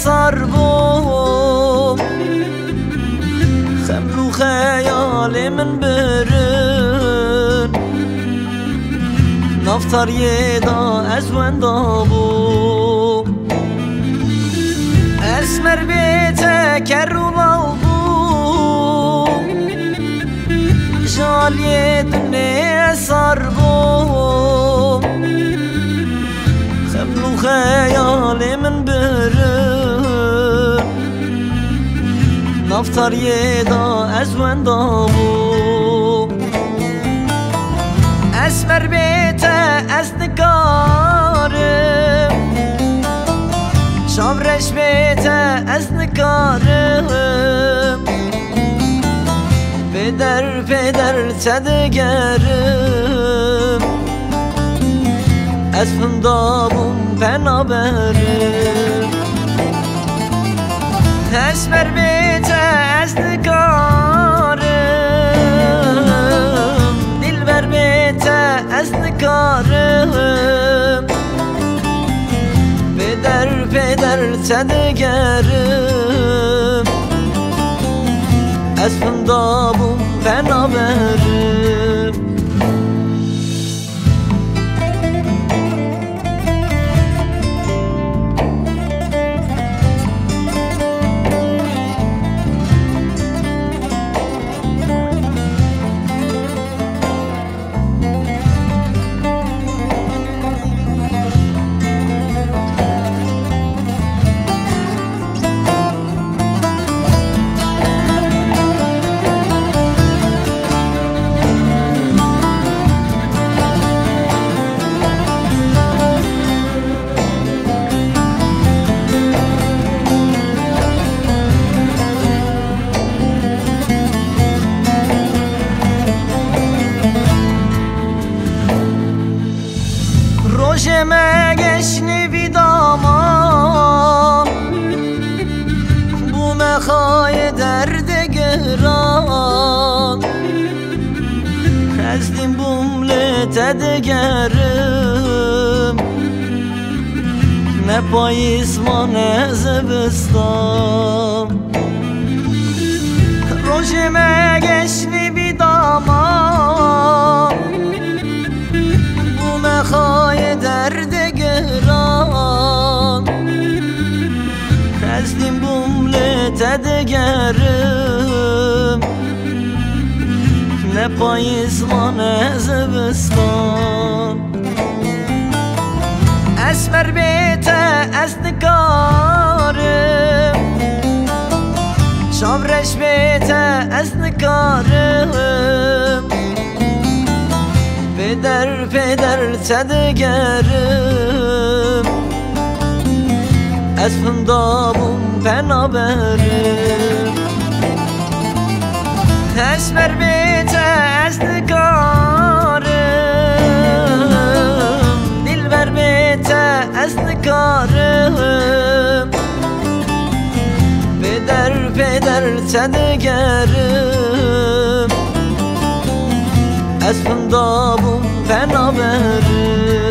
سر بوم خملو خیال من برن نفتر یدا از وندا بوم اسمر بیت کرو بوم جالی دنیا سر بوم خملو خیال من برن نفتر یدا از وندا بوم اسمر بیت از نکارم شابرش بیت از نکارم پدر پدر تدگرم از فندابم پنا برم اسمر بیت از نکارم دلبر بیت از نکارم پدر پدر تدگرم از فندابم پنا برم روشم گشنی ویداما بو مخای درد گران از دین بومله تدگرم نه پاییز ما نه زبستان روشم گشنی ویداما بو مخای درد گران از دین بومله تدگرم نه پاییز ما نه زبستان اسمر بیت از نکارم شابرش بیت از نکارم پدر پدر تدگرم از فندابم پنا برم اسمر بیت از نکارم دلبر بیت از نکارم پدر پدر تدگرم از فندابم پنا برم